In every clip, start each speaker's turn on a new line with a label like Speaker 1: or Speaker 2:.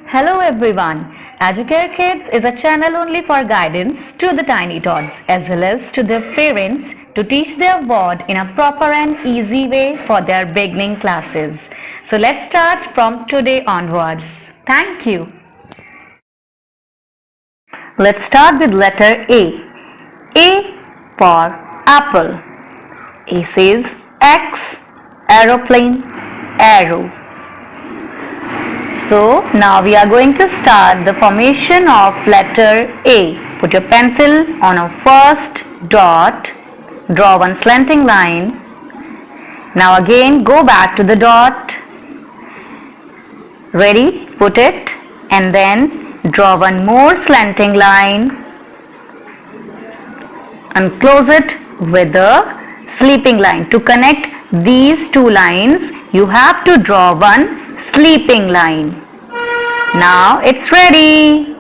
Speaker 1: Hello everyone. Educare Kids is a channel only for guidance to the tiny tots as well as to their parents to teach their word in a proper and easy way for their beginning classes. So let's start from today onwards. Thank you. Let's start with letter A. A for apple. A says X, aeroplane, arrow. So now we are going to start the formation of letter A. Put your pencil on a first dot, draw one slanting line. Now again go back to the dot. Ready? Put it and then draw one more slanting line and close it with a sleeping line. To connect these two lines, you have to draw one sleeping line. Now it's ready.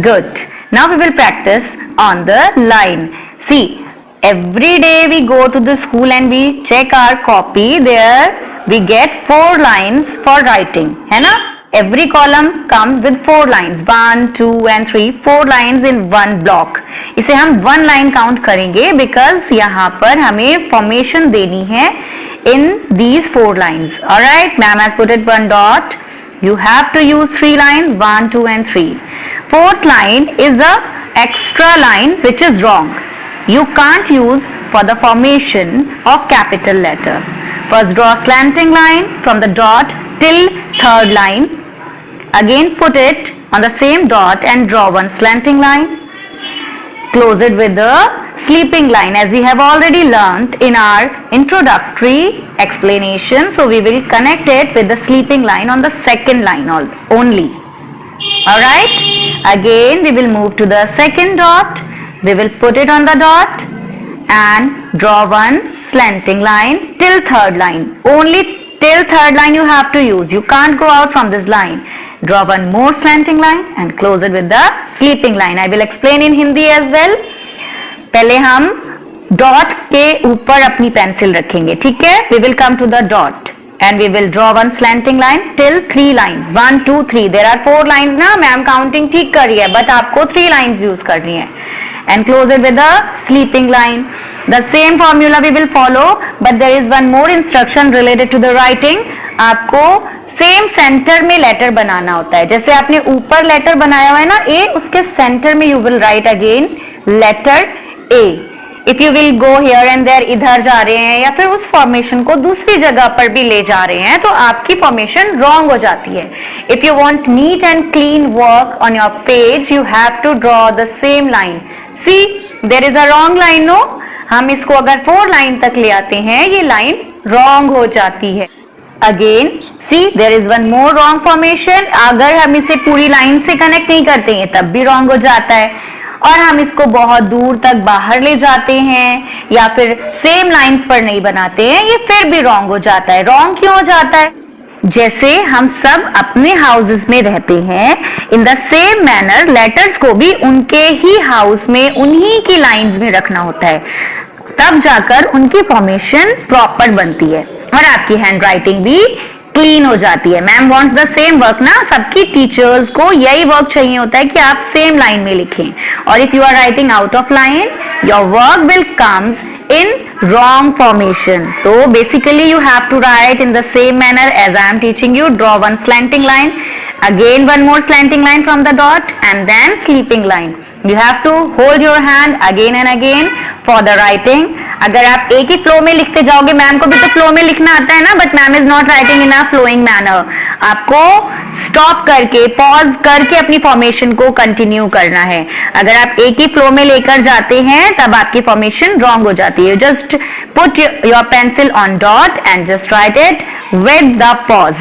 Speaker 1: Good. Now we will practice on the line. See, every day we go to the school and we check our copy. There we get 4 lines for writing. है ना? Every column comes with 4 lines. 1, 2 and 3. 4 lines in one block. इसे हम 1 line count करेंगे because यहाँ पर हमें formation देनी है in these 4 lines. Alright, ma'am has put it 1 dot. You have to use 3 lines, 1, 2 and 3. 4th line is a extra line which is wrong. You can't use for the formation of capital letter. First draw a slanting line from the dot till 3rd line. Again put it on the same dot and draw one slanting line. Close it with the sleeping line as we have already learnt in our introductory explanation. So we will connect it with the sleeping line on the 2nd line only. Alright. Again we will move to the 2nd dot. We will put it on the dot and draw one slanting line till 3rd line. Only till 3rd line you have to use. You can't go out from this line. Draw one more slanting line and close it with the sleeping line. I will explain in Hindi as well. पहले हम dot के ऊपर अपनी pencil रखेंगे, ठीक है? We will come to the dot and we will draw one slanting line till 3 lines. 1, 2, 3. There are 4 lines ना, ma'am counting ठीक कर रही है, but आपको 3 lines यूज करनी है. And close it with the sleeping line. The same formula we will follow, but there is one more instruction related to the writing. आपको same centre में लेटर बनाना होता है. जैसे आपने ऊपर लेटर बनाया हुआ है ना ए, उसके सेंटर में you will write again letter A. If you will go here and there, इधर जा रहे हैं या फिर उस फॉर्मेशन को दूसरी जगह पर भी ले जा रहे हैं तो आपकी फॉर्मेशन रॉन्ग हो जाती है. If you want neat and clean work on your page, you have to draw the same line. See there is a wrong line. No, हम इसको अगर 4 लाइन तक ले आते हैं ये लाइन रॉन्ग हो जाती है. Again see there is one more wrong formation. अगर हम इसे पूरी लाइन से कनेक्ट नहीं करते हैं तब भी रॉन्ग हो जाता है. और हम इसको बहुत दूर तक बाहर ले जाते हैं या फिर सेम लाइंस पर नहीं बनाते हैं, ये फिर भी रॉन्ग हो जाता है. रॉन्ग क्यों हो जाता है? जैसे हम सब अपने हाउसेस में रहते हैं, in the same manner letters को भी उनके ही हाउस में उन्हीं की लाइंस में रखना होता है, तब जाकर उनकी फॉर्मेशन प्रॉपर बनती है और आपकी हैंड राइटिंग भी क्लीन हो जाती है. Ma'am wants the same work ना, सबकी टीचर्स को यही वर्क चाहिए होता है कि आप सेम लाइन में लिखें. और if you are writing out of line, your work will comes in wrong formation. So basically you have to write in the same manner as I am teaching you. Draw one slanting line, again one more slanting line from the dot and then sleeping line. You have to hold your hand again and again for the writing. अगर आप एक ही flow में लिखते जाओगे, ma'am को भी तो flow में लिखना आता है ना, but ma'am is not writing in a flowing manner. आपको स्टॉप करके पॉज करके अपनी फॉर्मेशन को कंटिन्यू करना है. अगर आप एक ही फ्लो में लेकर जाते हैं तब आपकी फॉर्मेशन रॉन्ग हो जाती है. Just put your pencil on dot and just right it with the pause.